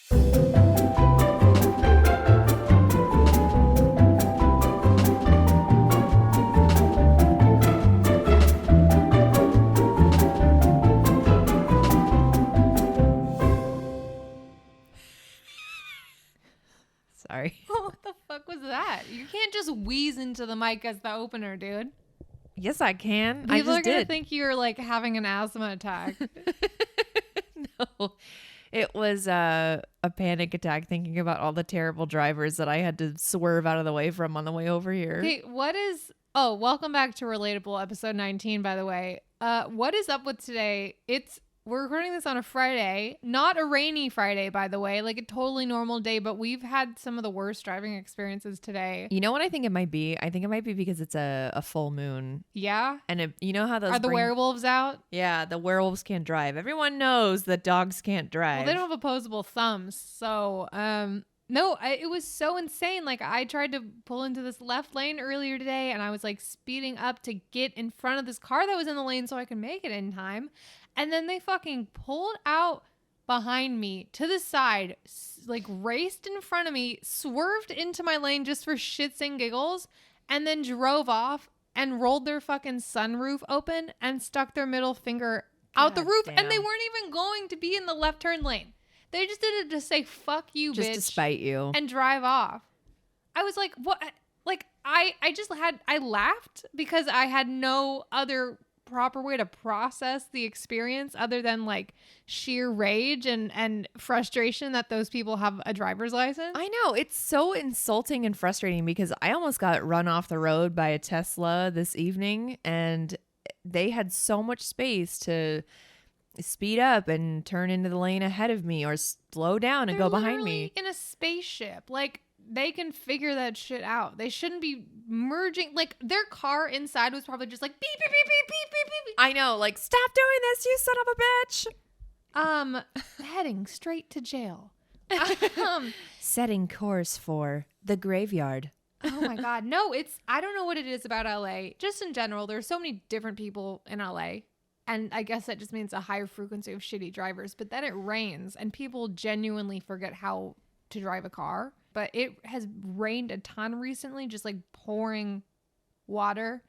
Sorry. What the fuck was that? You can't just wheeze into the mic as the opener, dude. Yes, I can. People I just are gonna did. think you're like having an asthma attack. No, it was a panic attack thinking about all the terrible drivers that I had to swerve out of the way from on the way over here. Okay, welcome back to Relatable, episode 19, by the way. What is up with today? We're recording this on a Friday, not a rainy Friday, by the way, like a totally normal day, but we've had some of the worst driving experiences today. You know what I think it might be? I think it might be because it's a full moon. Yeah? And you know how those Are the werewolves out? Yeah, the werewolves can't drive. Everyone knows that dogs can't drive. Well, they don't have opposable thumbs, so no, it was so insane. Like, I tried to pull into this left lane earlier today, and I was like speeding up to get in front of this car that was in the lane so I could make it in time. And then they fucking pulled out behind me to the side, like raced in front of me, swerved into my lane just for shits and giggles, and then drove off and rolled their fucking sunroof open and stuck their middle finger out the roof. damn. And they weren't even going to be in the left turn lane. They just did it to say, fuck you, just bitch. to spite you. And drive off. I was like, what? Like, I laughed because I had no other proper way to process the experience other than like sheer rage and frustration that those people have a driver's license. I know. It's so insulting and frustrating because I almost got run off the road by a Tesla this evening, and they had so much space to speed up and turn into the lane ahead of me or slow down and go behind me. In a spaceship. Like, they can figure that shit out. They shouldn't be merging. Like, their car inside was probably just like beep, beep, beep, beep, beep, beep, beep. I know. Like, stop doing this, you son of a bitch. Heading straight to jail. Setting course for the graveyard. Oh my God. No, I don't know what it is about LA. Just in general, there's so many different people in LA. And I guess that just means a higher frequency of shitty drivers. But then it rains and people genuinely forget how to drive a car. But it has rained a ton recently, just like pouring water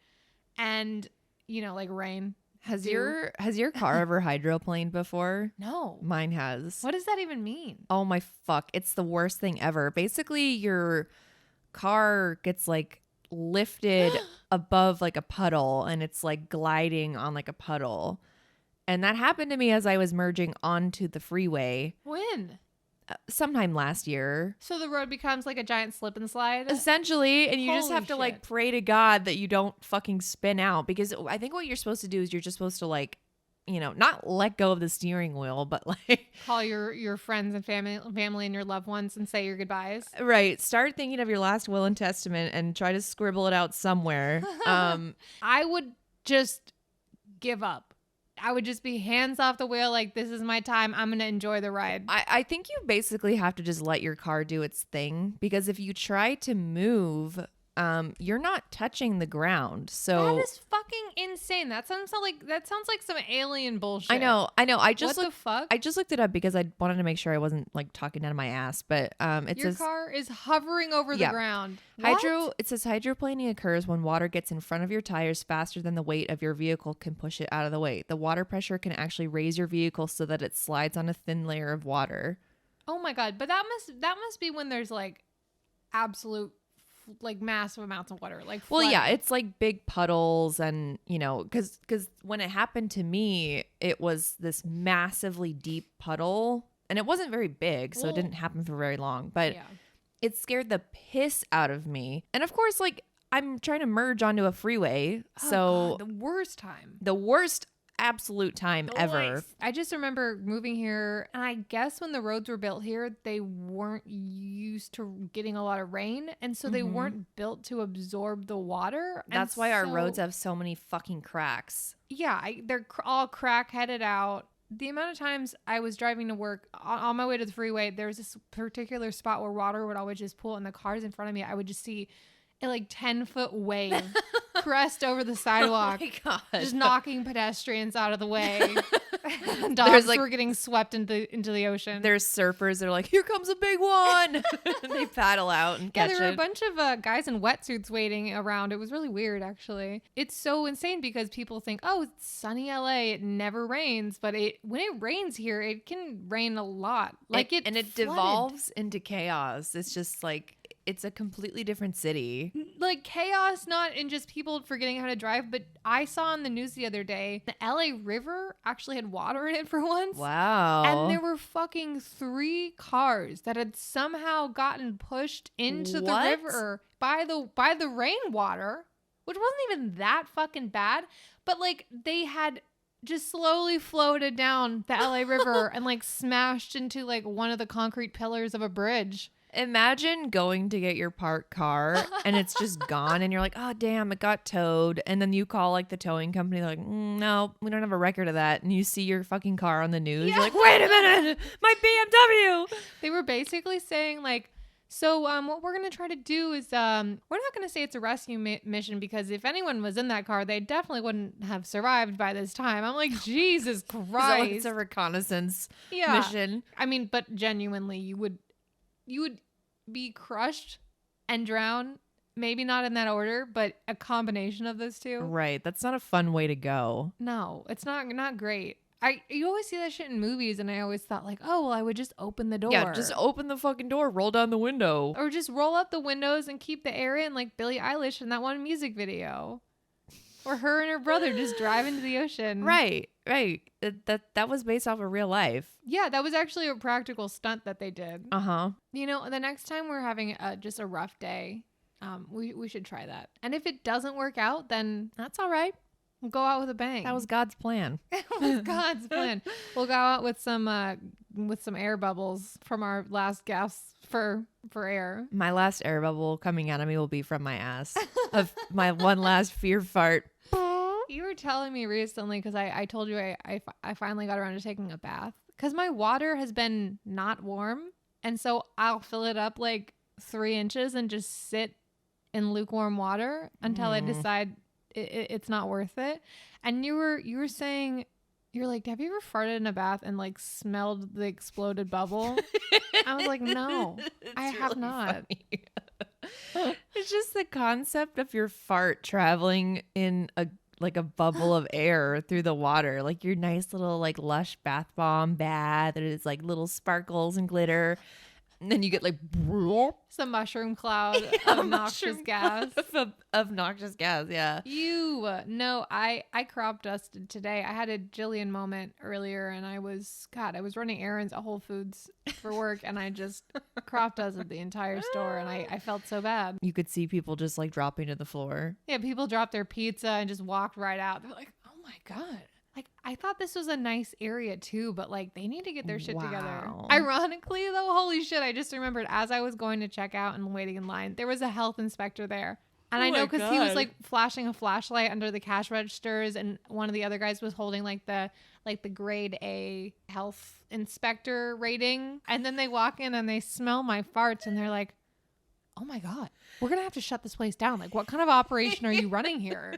and, you know, like rain. Has your car ever hydroplaned before? No. Mine has. What does that even mean? Oh my fuck. It's the worst thing ever. Basically, your car gets like lifted above like a puddle and it's like gliding on like a puddle. And that happened to me as I was merging onto the freeway. When? Sometime last year. So the road becomes like a giant slip and slide? Essentially, and you just have to Holy like shit. pray to God that you don't fucking spin out, because I think what you're supposed to do is you're just supposed to like, you know, not let go of the steering wheel, but like Call your friends and family and your loved ones and say your goodbyes. right, start thinking of your last will and testament and try to scribble it out somewhere. I would just give up. I would just be hands off the wheel, like, this is my time. I'm going to enjoy the ride. I think you basically have to just let your car do its thing, because if you try to move, you're not touching the ground. So That is fucking insane. That sounds like some alien bullshit. I know. I just What the fuck? I just looked it up because I wanted to make sure I wasn't like talking out of my ass. But it Your says car is hovering over the ground. It says hydroplaning occurs when water gets in front of your tires faster than the weight of your vehicle can push it out of the way. The water pressure can actually raise your vehicle so that it slides on a thin layer of water. Oh my God. But that must be when there's like absolute like massive amounts of water. Like, well, flooding. yeah, it's like big puddles, and you know, because when it happened to me, it was this massively deep puddle, and it wasn't very big, so it didn't happen for very long, but Yeah. it scared the piss out of me. And of course, like, I'm trying to merge onto a freeway, so God, the worst time. the worst absolute time ever. Worst. I just remember moving here, and I guess when the roads were built here, they weren't used to getting a lot of rain, and so they weren't built to absorb the water. That's why our roads have so many fucking cracks. Yeah, they're all crack-headed out. The amount of times I was driving to work on my way to the freeway, there was this particular spot where water would always just pool, and the cars in front of me, I would just see a like 10-foot wave pressed over the sidewalk, Oh my God. just knocking pedestrians out of the way. Dogs like- were getting swept into the ocean. There's surfers. They're like, here comes a big one. And they paddle out and catch there were it. a bunch of guys in wetsuits waiting around. It was really weird, actually. It's so insane because people think, oh, it's sunny LA. It never rains. But when it rains here, it can rain a lot. Like and it flooded. devolves into chaos. It's just like, it's a completely different city. Like chaos, not in just people forgetting how to drive, but I saw on the news the other day, the LA River actually had water in it for once. Wow. And there were fucking 3 cars that had somehow gotten pushed into What? the river by the rainwater, which wasn't even that fucking bad, but like they had just slowly floated down the LA River and like smashed into like one of the concrete pillars of a bridge. Imagine going to get your parked car and it's just gone and you're like, oh, damn, it got towed. And then you call like the towing company. They're like, no, we don't have a record of that. And you see your fucking car on the news. Yeah. You're like, wait a minute, my BMW. They were basically saying like, so what we're going to try to do is we're not going to say it's a rescue mission because if anyone was in that car, they definitely wouldn't have survived by this time. I'm like, Jesus Christ. It's a reconnaissance Yeah. mission. I mean, but genuinely, you would be crushed and drown. Maybe not in that order, but a combination of those two. Right. That's not a fun way to go. No, it's not great. You always see that shit in movies, and I always thought like, oh well, I would just open the door. Yeah, just open the fucking door, roll down the window. or just roll up the windows and keep the air in, like Billie Eilish in that one music video, or her and her brother just drive into the ocean. Right. That was based off of real life. Yeah, that was actually a practical stunt that they did. Uh-huh. You know, the next time we're having just a rough day, we should try that. And if it doesn't work out, then That's all right. we'll go out with a bang. That was God's plan. That was God's plan. We'll go out with some air bubbles from our last gasps for air. My last air bubble coming out of me will be from my ass. Of my one last fear fart. You were telling me recently, because I told you I finally got around to taking a bath, because my water has been not warm, and so I'll fill it up like 3 inches and just sit in lukewarm water until I decide it's not worth it. And you were saying, you're like, have you ever farted in a bath and like smelled the exploded bubble? I was like, no, I have really not. It's just the concept of your fart traveling in a bubble of air through the water, like your nice little like lush bath bomb bath, and it's like little sparkles and glitter, and then you get like Some mushroom cloud of noxious gas. of noxious gas. Yeah. No, I crop dusted today. I had a Jillian moment earlier, and I was running errands at Whole Foods for work, and I just crop dusted the entire store, and I felt so bad. You could see people just like dropping to the floor. Yeah, people dropped their pizza and just walked right out. They're like, oh my God. Like, I thought this was a nice area too, but like they need to get their shit together. Wow. Ironically though, holy shit, I just remembered as I was going to check out and waiting in line, there was a health inspector there. And I know because he was like flashing a flashlight under the cash registers, and one of the other guys was holding like the grade A health inspector rating. And then they walk in and they smell my farts and they're like, oh my God, we're going to have to shut this place down. Like, what kind of operation are you running here?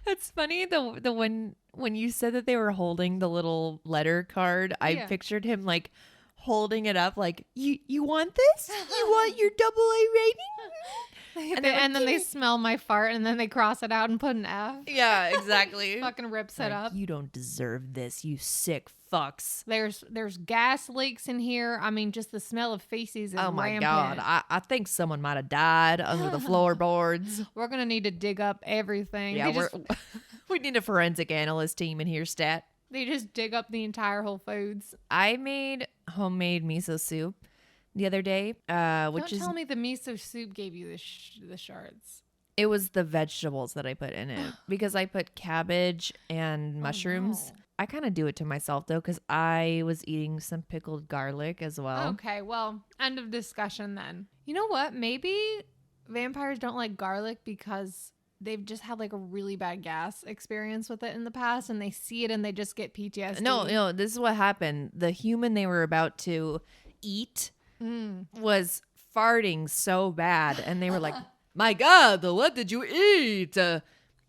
That's funny. The when you said that they were holding the little letter card, I pictured him like holding it up like, you want this? You want your AA rating? And then they smell my fart and then they cross it out and put an F. Yeah, exactly. Fucking rips it up. You don't deserve this, you sick fucks. There's gas leaks in here. I mean, just the smell of feces is Oh my rampant. God. I think someone might have died under the floorboards. We're going to need to dig up everything. Yeah, we need a forensic analyst team in here, stat. They just dig up the entire Whole Foods. I made homemade miso soup the other day, Don't tell me the miso soup gave you the shards. It was the vegetables that I put in it because I put cabbage and mushrooms. no. I kind of do it to myself though because I was eating some pickled garlic as well. Okay, well, end of discussion then. You know what? Maybe vampires don't like garlic because they've just had like a really bad gas experience with it in the past, and they see it and they just get PTSD. No, this is what happened. The human they were about to eat was farting so bad, and they were like, "My God, what did you eat?"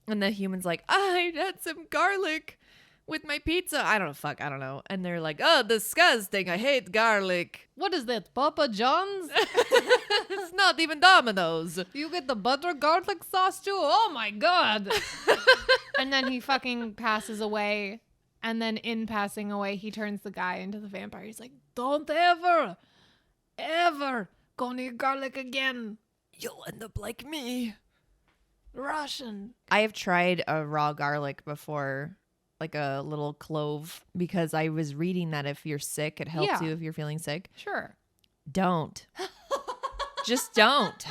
And the human's like, I had some garlic with my pizza. I don't know. And they're like, oh, disgusting. I hate garlic. What is that, Papa John's? It's not even Domino's. You get the butter garlic sauce too? Oh my God. And then he fucking passes away. And then in passing away, he turns the guy into the vampire. He's like, don't ever go near garlic again. You'll end up like me. Russian. I have tried a raw garlic before, like a little clove, because I was reading that if you're sick, it helps you if you're feeling sick. Sure. Don't. Just don't.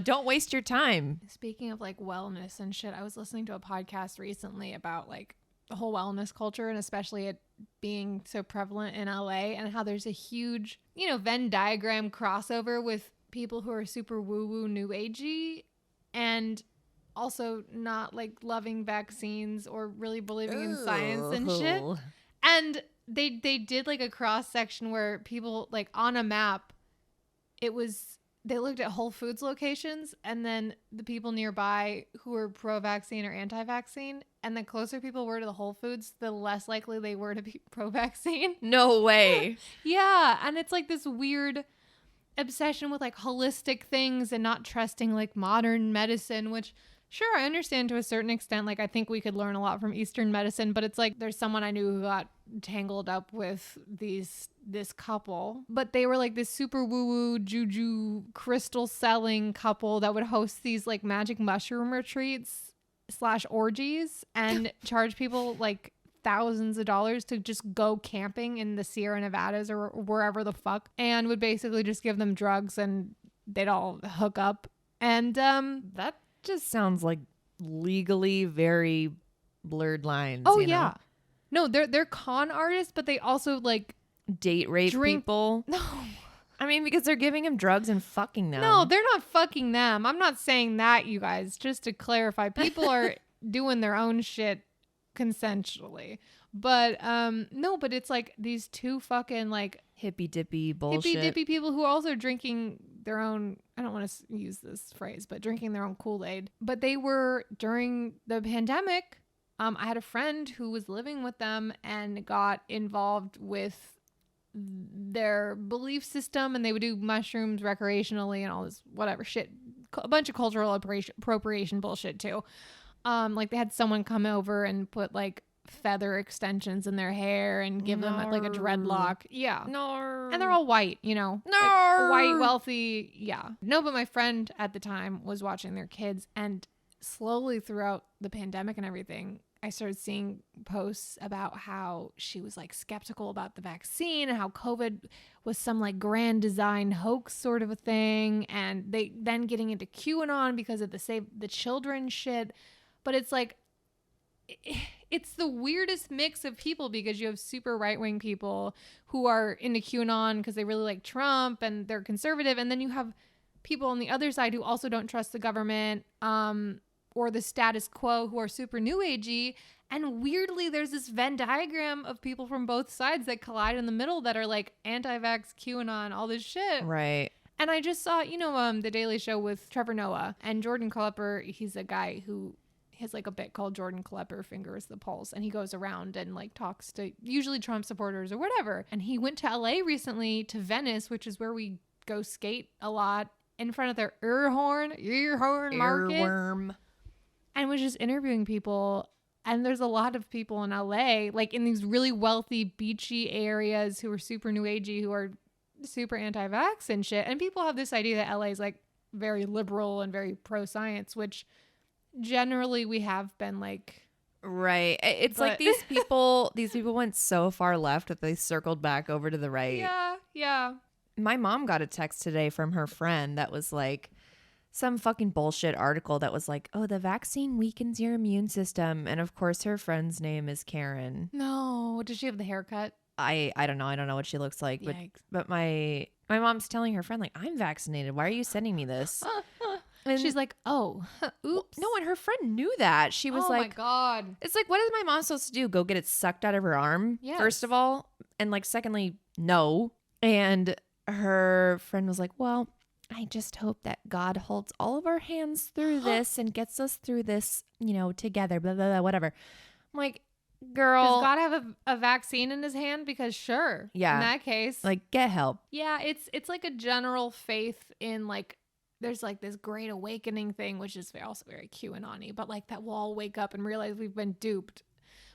Don't waste your time. Speaking of like wellness and shit, I was listening to a podcast recently about like the whole wellness culture and especially it being so prevalent in LA and how there's a huge, Venn diagram crossover with people who are super woo-woo new agey and also not like loving vaccines or really believing in science and shit. And they did like a cross section where people like on a map, they looked at Whole Foods locations and then the people nearby who were pro-vaccine or anti-vaccine. And the closer people were to the Whole Foods, the less likely they were to be pro-vaccine. No way. Yeah. And it's like this weird obsession with like holistic things and not trusting like modern medicine, which sure, I understand to a certain extent. Like I think we could learn a lot from Eastern medicine, but it's like there's someone I knew who got tangled up with this couple, but they were like this super woo-woo juju crystal selling couple that would host these like magic mushroom retreats / orgies and charge people like thousands of dollars to just go camping in the Sierra Nevadas or wherever the fuck, and would basically just give them drugs and they'd all hook up. And that just sounds like legally very blurred lines. Oh yeah. No, they're con artists, but they also like date rape people. No. I mean, because they're giving him drugs and fucking them. No, they're not fucking them. I'm not saying that, you guys. Just to clarify, people are doing their own shit consensually. But no, but it's like these two fucking like hippie dippie bullshit. Hippie dippie people who are also drinking their own, I don't want to use this phrase, but drinking their own Kool-Aid. But they were during the pandemic. I had a friend who was living with them and got involved with their belief system, and they would do mushrooms recreationally and all this whatever shit, a bunch of cultural appropriation bullshit too. Like they had someone come over and put like feather extensions in their hair and give them like a dreadlock. Yeah. No. And they're all white, No. like white, wealthy. Yeah. No, but my friend at the time was watching their kids, and slowly throughout the pandemic and everything, I started seeing posts about how she was like skeptical about the vaccine and how COVID was some like grand design hoax sort of a thing. And they then getting into QAnon because of the Save the Children shit. But it's like, it's the weirdest mix of people because you have super right-wing people who are into QAnon because they really like Trump and they're conservative. And then you have people on the other side who also don't trust the government, or the status quo, who are super new agey. And weirdly, there's this Venn diagram of people from both sides that collide in the middle that are like anti-vax, QAnon, all this shit. Right. And I just saw, The Daily Show with Trevor Noah and Jordan Klepper. He's a guy who has like a bit called Jordan Klepper Fingers the Pulse. And he goes around and like talks to usually Trump supporters or whatever. And he went to LA recently to Venice, which is where we go skate a lot, in front of their earhorn market. Earworm. And was just interviewing people. And there's a lot of people in LA, like in these really wealthy, beachy areas who are super new agey, who are super anti-vax and shit. And people have this idea that LA is like very liberal and very pro-science, which generally we have been like. Right. It's like these people went so far left that they circled back over to the right. Yeah. Yeah. My mom got a text today from her friend that was like, some fucking bullshit article that was like, oh, the vaccine weakens your immune system. And of course, her friend's name is Karen. No. Does she have the haircut? I don't know. I don't know what she looks like. But my mom's telling her friend, like, I'm vaccinated. Why are you sending me this? And she's like, oh, oops. No, and her friend knew that. She was like, oh my God. It's like, what is my mom supposed to do? Go get it sucked out of her arm? Yes. First of all. And like, secondly, no. And her friend was like, well, I just hope that God holds all of our hands through this and gets us through this, together, blah, blah, blah, whatever. I'm like, girl. Does God have a vaccine in his hand? Because sure. Yeah. In that case. Like, get help. Yeah, it's like a general faith in like, there's like this great awakening thing, which is also very QAnon-y, but like that we'll all wake up and realize we've been duped.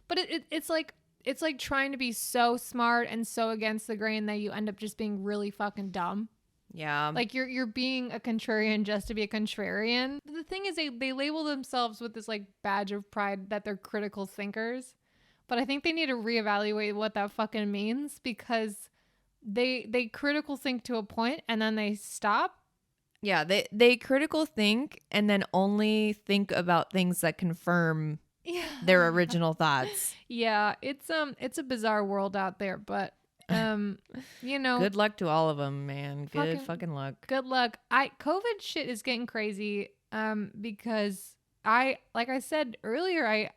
But it's like trying to be so smart and so against the grain that you end up just being really fucking dumb. Yeah. Like you're being a contrarian just to be a contrarian. The thing is they label themselves with this like badge of pride that they're critical thinkers. But I think they need to reevaluate what that fucking means, because they critical think to a point and then they stop. Yeah, they critical think and then only think about things that confirm their original thoughts. Yeah, it's a bizarre world out there, but good luck to all of them, man. Good fucking luck. Good luck. COVID shit is getting crazy because like I said earlier,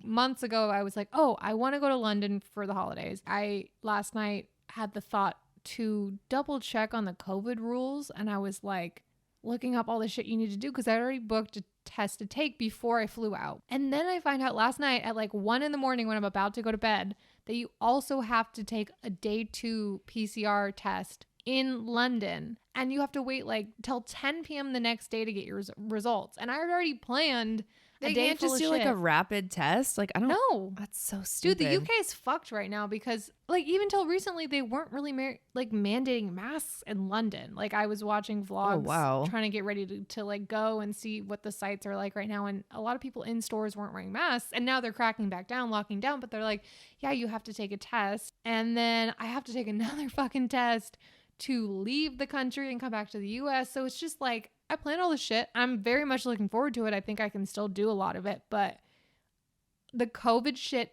months ago I was like, "Oh, I want to go to London for the holidays." I last night had the thought to double check on the COVID rules, and I was like looking up all the shit you need to do because I already booked a test to take before I flew out. And then I find out last night at like 1 a.m. when I'm about to go to bed that you also have to take a day 2 PCR test in London, and you have to wait like till 10 p.m. the next day to get your results. And I had already planned They a day can't full just of do shit. like a rapid test. Like, I don't know. That's so stupid. Dude, the UK is fucked right now because like even till recently they weren't really mandating masks in London. Like I was watching vlogs trying to get ready to like go and see what the sites are like right now, and a lot of people in stores weren't wearing masks, and now they're cracking back down, locking down, but they're like, yeah, you have to take a test, and then I have to take another fucking test to leave the country and come back to the US. So it's just like, I plan all this shit. I'm very much looking forward to it. I think I can still do a lot of it, but the COVID shit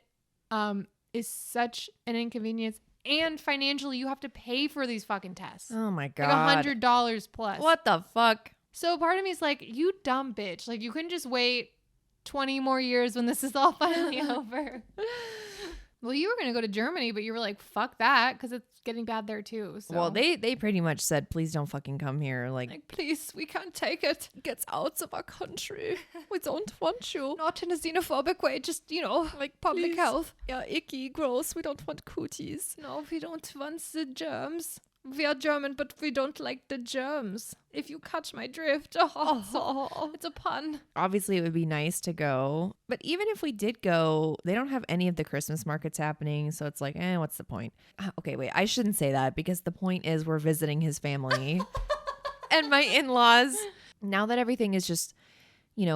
is such an inconvenience, and financially you have to pay for these fucking tests. Oh my God. Like $100 plus. What the fuck? So part of me is like, you dumb bitch. Like you couldn't just wait 20 more years when this is all finally over. Well, you were going to go to Germany, but you were like, fuck that, because it's getting bad there too. So. Well, they pretty much said, please don't fucking come here. Like, please, we can't take it. Get out of our country. We don't want you. Not in a xenophobic way, just, like public health. Yeah, icky, gross. We don't want cooties. No, we don't want the germs. We are German, but we don't like the germs. If you catch my drift. It's a pun. Obviously, it would be nice to go. But even if we did go, they don't have any of the Christmas markets happening. So it's like, what's the point? Okay, wait, I shouldn't say that, because the point is we're visiting his family and my in-laws. Now that everything is just,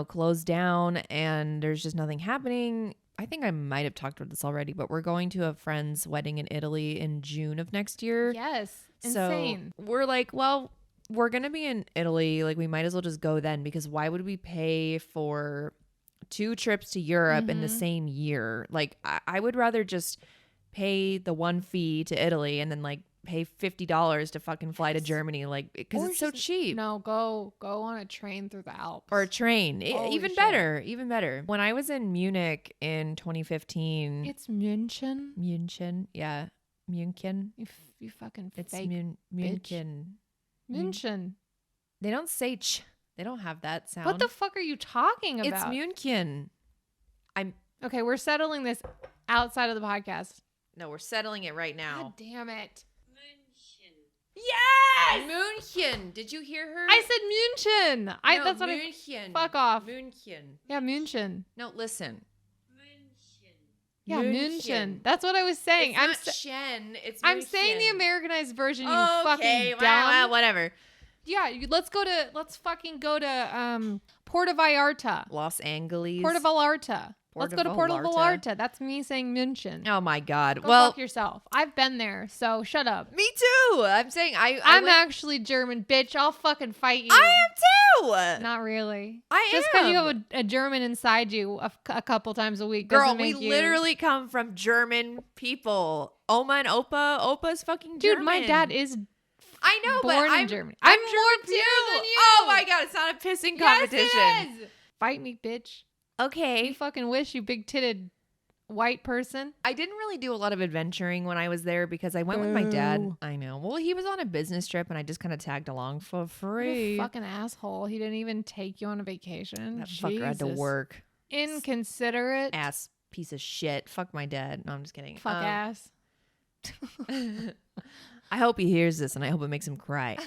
closed down and there's just nothing happening. I think I might have talked about this already, but we're going to a friend's wedding in Italy in June of next year. Yes. So insane. We're like, well, we're going to be in Italy. Like, we might as well just go then, because why would we pay for 2 trips to Europe in the same year? Like, I would rather just pay the one fee to Italy and then like pay $50 to fucking fly to Germany, like, because it's so cheap. No, go on a train through the Alps or a train. Even shit. better. When I was in Munich in 2015, it's München. Yeah, München. You fucking it's fake München. München. They don't say ch. They don't have that sound. What the fuck are you talking about? It's München. Okay, we're settling this outside of the podcast. No, we're settling it right now. God damn it. Yes! München. Did you hear her? I said München. No, that's what München. Fuck off. München. Yeah, München. No, listen. Yeah, München. That's what I was saying. It's not Shen. It's München. I'm saying the Americanized version. You okay, fucking dumb. whatever. Yeah, let's fucking go to Puerto Vallarta. Los Angeles. Puerto Vallarta. Let's go to Puerto Vallarta. That's me saying München. Oh my God. Go fuck yourself. I've been there, so shut up. Me too. I'm saying I'm actually German, bitch. I'll fucking fight you. I am too. Not really. Just because you have a German inside you a couple times a week. Girl, we literally come from German people. Oma and Opa. Opa's fucking German. Dude, my dad is I know, born but in Germany. I'm more pure than you. Oh my God, it's not a pissing competition. Yes, it is. Fight me, bitch. Okay. You fucking wish, you big-titted white person. I didn't really do a lot of adventuring when I was there because I went with my dad. Boo. I know. Well, he was on a business trip and I just kind of tagged along for What a free. fucking asshole. He didn't even take you on a vacation. That fucker had to Jesus. work. Inconsiderate. Ass piece of shit. Fuck my dad. No, I'm just kidding. Fuck ass. I hope he hears this and I hope it makes him cry.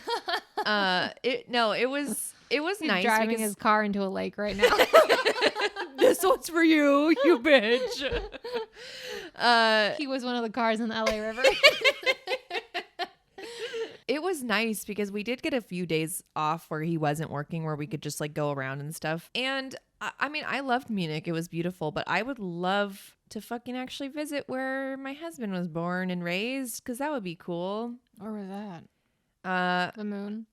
It was He's nice driving because his car into a lake right now. this one's for you, you bitch. He was one of the cars in the LA River. It was nice because we did get a few days off where he wasn't working, where we could just like go around and stuff. And I mean, I loved Munich. It was beautiful, but I would love to fucking actually visit where my husband was born and raised, because that would be cool. Where was that? The moon.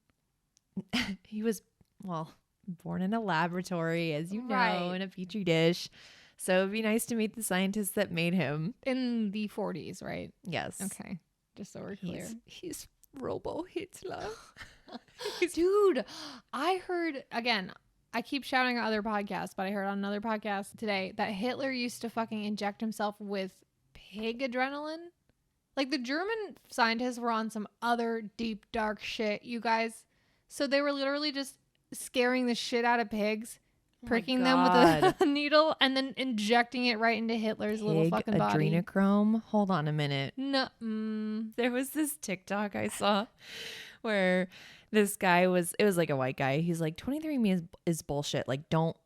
He was, well, born in a laboratory, as you know, Right. in a petri dish. So it'd be nice to meet the scientists that made him. In the 40s, right? Yes. Okay. Just so we're clear. He's Robo Hitler. Dude, I heard, again, I keep shouting at other podcasts, but I heard on another podcast today that Hitler used to fucking inject himself with pig adrenaline. Like, the German scientists were on some other deep, dark shit, you guys. So they were literally just scaring the shit out of pigs, pricking them with a needle, and then injecting it right into Hitler's little fucking body. Adrenochrome. Hold on a minute. No. There was this TikTok I saw where this guy was, it was like a white guy. He's like, 23andMe is bullshit. Like, don't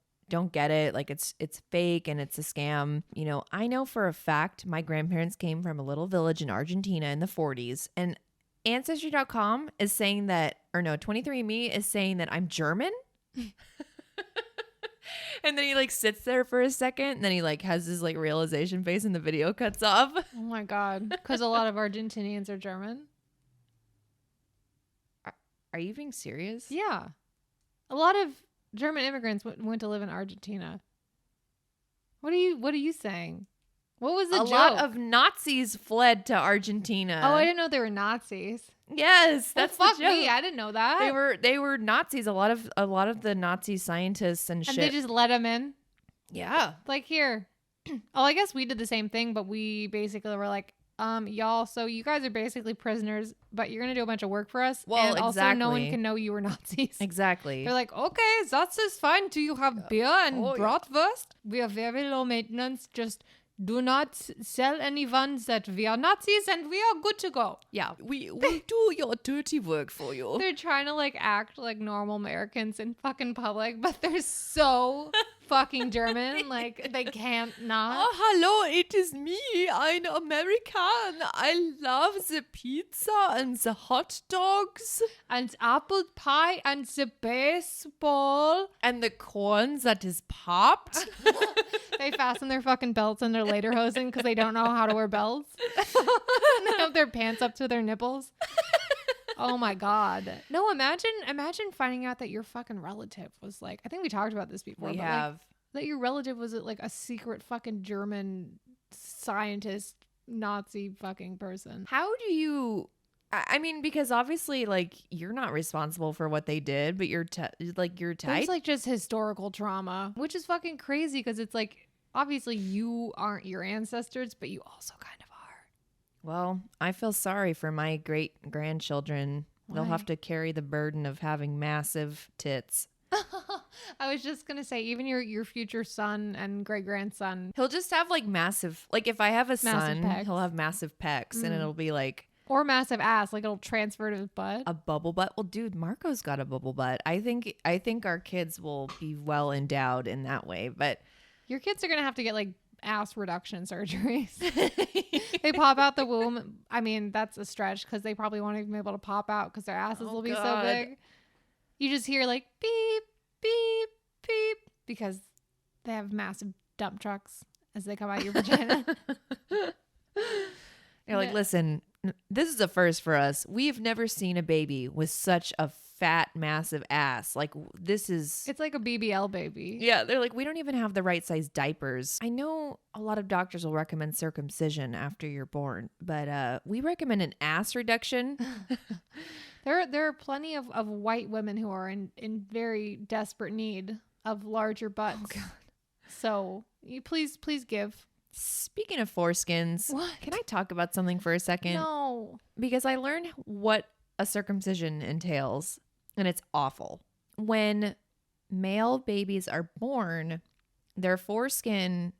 get it. Like, it's fake and it's a scam. You know, I know for a fact my grandparents came from a little village in Argentina in the 40s, and Ancestry.com is saying that, or no, 23andMe is saying that I'm German. And then he like sits there for a second, and then he like has this like realization face, and the video cuts off. Oh my God. Because a lot of Argentinians are German. Are you being serious? Yeah. A lot of German immigrants went to live in Argentina. What are you saying? What was the A joke? lot of Nazis fled to Argentina. Oh, I didn't know they were Nazis. Yes, that's well, fuck the joke. me. I didn't know that. They were Nazis. A lot of the Nazi scientists and shit. And they just let them in. Yeah. Like, here. Oh, I guess we did the same thing, but we basically were like, y'all, so you guys are basically prisoners, but you're gonna do a bunch of work for us. Well, and also no one exactly. can know you were Nazis. Exactly. They're like, okay, that is fine. Do you have beer and Oh, yeah. bratwurst? We are very low maintenance. Just do not sell anyone that we are Nazis, and we are good to go. Yeah. We will do your dirty work for you. They're trying to like act like normal Americans in fucking public, but they're so fucking German. Like, they can't not. Oh, hello, it is me. I'm American. I love the pizza and the hot dogs. And apple pie and the baseball. And the corn that is popped. They fasten their fucking belts in their lederhosen because they don't know how to wear belts. And they have their pants up to their nipples. Oh my God. No, imagine finding out that your fucking relative was like, I think we talked about this before. We but have. like, that your relative was like a secret fucking German scientist, Nazi fucking person. How do you... I mean, because obviously, like, you're not responsible for what they did, but you're tight. There's like just historical trauma, which is fucking crazy because it's like, obviously you aren't your ancestors, but you also kind of are. Well, I feel sorry for my great grandchildren. They'll Why? have to carry the burden of having massive tits. I was just gonna say, even your future son and great grandson, He'll just have like massive, like if I have a son, pecs. he'll have massive pecs, and it'll be like or massive ass, like it'll transfer to his butt. a bubble butt. Well, dude, Marco's got a bubble butt. I think our kids will be well endowed in that way, but Your kids are gonna have to get like ass reduction surgeries. They pop out the womb. I mean, that's a stretch because they probably won't even be able to pop out because their asses will be so God. big. You just hear like beep, beep, beep because they have massive dump trucks as they come out your vagina. you're like, listen, this is a first for us. We've never seen a baby with such a fat, massive ass. Like, this is... It's like a BBL baby. Yeah, they're like, we don't even have the right size diapers. I know a lot of doctors will recommend circumcision after you're born, but we recommend an ass reduction. There are plenty of white women who are in very desperate need of larger butts. Oh, God. So you please give Speaking of foreskins, What? can I talk about something for a second? No. Because I learned what a circumcision entails, and it's awful. When male babies are born, their foreskin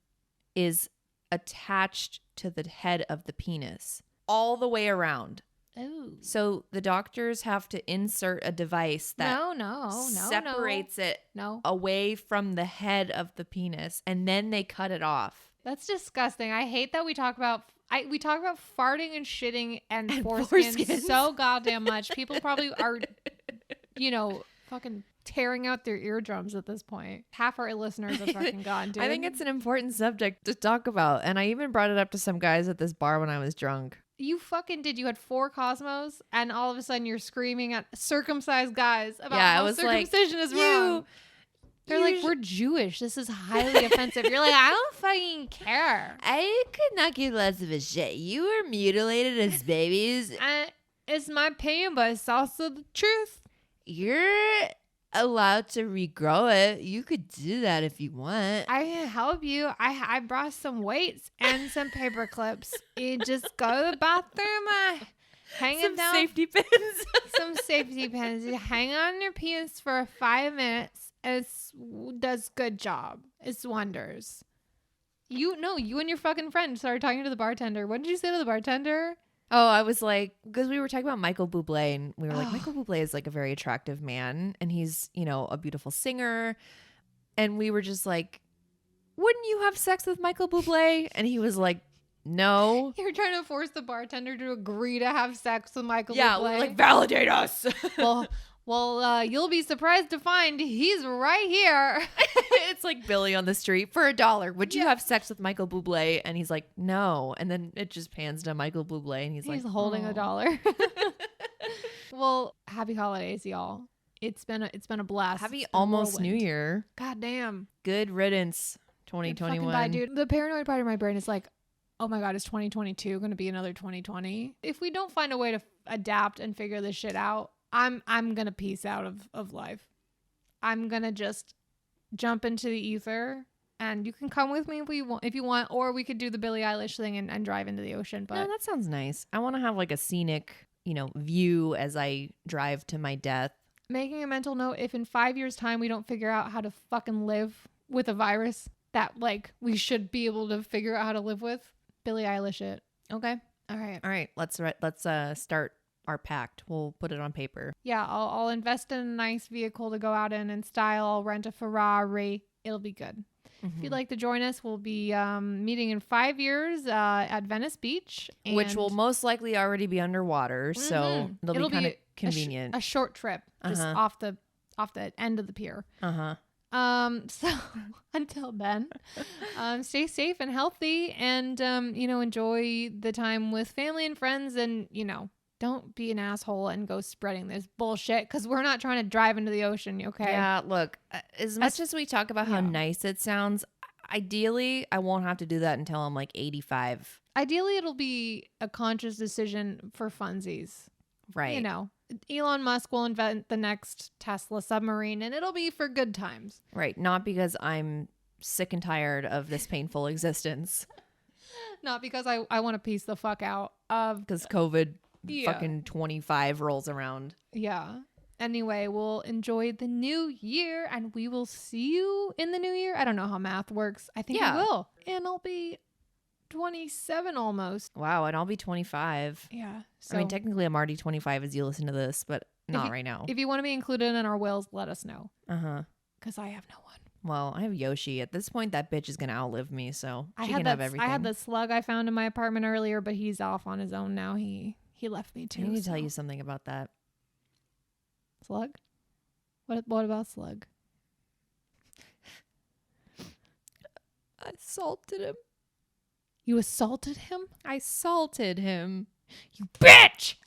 is attached to the head of the penis all the way around. Oh. So the doctors have to insert a device that No. separates it No. away from the head of the penis, and then they cut it off. That's disgusting. I hate that we talk about farting and shitting and foreskins so goddamn much. People probably are, fucking tearing out their eardrums at this point. Half our listeners are fucking gone, dude. I think it's an important subject to talk about, and I even brought it up to some guys at this bar when I was drunk. You fucking did. You had 4 Cosmos, and all of a sudden you're screaming at circumcised guys about how circumcision is wrong. They're like, we're Jewish. This is highly offensive. You're like, I don't fucking care. I could not give less of a shit. You were mutilated as babies. It's my opinion, but it's also the truth. You're allowed to regrow it. You could do that if you want. I can help you. I brought some weights and some paper clips. You just go to the bathroom, hang it down. Safety pins. Some safety pins. You hang on your penis for 5 minutes. It does good job. It's wonders. You and your fucking friend started talking to the bartender. What did you say to the bartender? Oh, I was like, because we were talking about Michael Bublé, and we were like, Michael Bublé is like a very attractive man, and he's, a beautiful singer. And we were just like, wouldn't you have sex with Michael Bublé? And he was like, no. You're trying to force the bartender to agree to have sex with Michael Bublé. Yeah, like, validate us. Well, you'll be surprised to find he's right here. It's like Billy on the street for $1. Would you have sex with Michael Bublé? And he's like, no. And then it just pans to Michael Bublé, and he's like, holding $1. Well, happy holidays, y'all. It's been a blast. Happy almost New Year. God damn. Good riddance, 2021. Bye, dude. The paranoid part of my brain is like, oh my God, is 2022 going to be another 2020? If we don't find a way to adapt and figure this shit out, I'm going to peace out of life. I'm going to just jump into the ether, and you can come with me if you want, or we could do the Billie Eilish thing and drive into the ocean. But no, that sounds nice. I want to have like a scenic, view as I drive to my death. Making a mental note, if in 5 years' time we don't figure out how to fucking live with a virus that like we should be able to figure out how to live with, Billie Eilish it. Okay. All right. Let's start our pact. We'll put it on paper. Yeah, I'll invest in a nice vehicle to go out in style. I'll rent a Ferrari. It'll be good. If you'd like to join us, we'll be meeting in 5 years at Venice Beach, which will most likely already be underwater, so it'll be kind of convenient. A short trip, just off the end of the pier. So until then, stay safe and healthy, and enjoy the time with family and friends, and don't be an asshole and go spreading this bullshit, because we're not trying to drive into the ocean, okay? Yeah, look, as much as we talk about how nice it sounds, ideally, I won't have to do that until I'm like 85. Ideally, it'll be a conscious decision for funsies. Right. Elon Musk will invent the next Tesla submarine, and it'll be for good times. Right. Not because I'm sick and tired of this painful existence. Not because I want to piece the fuck out of... Because COVID... fucking 25 rolls around. Yeah. Anyway, we'll enjoy the new year, and we will see you in the new year. I don't know how math works. I think we will. And I'll be 27 almost. Wow, and I'll be 25. Yeah. So, I mean, technically I'm already 25 as you listen to this, but not right now. If you want to be included in our wills, let us know. Because I have no one. Well, I have Yoshi. At this point, that bitch is going to outlive me, so she can have everything. I had the slug I found in my apartment earlier, but he's off on his own now. He left me too. I need to tell you something about that. Slug? What about Slug? I assaulted him. You assaulted him? I assaulted him. You bitch!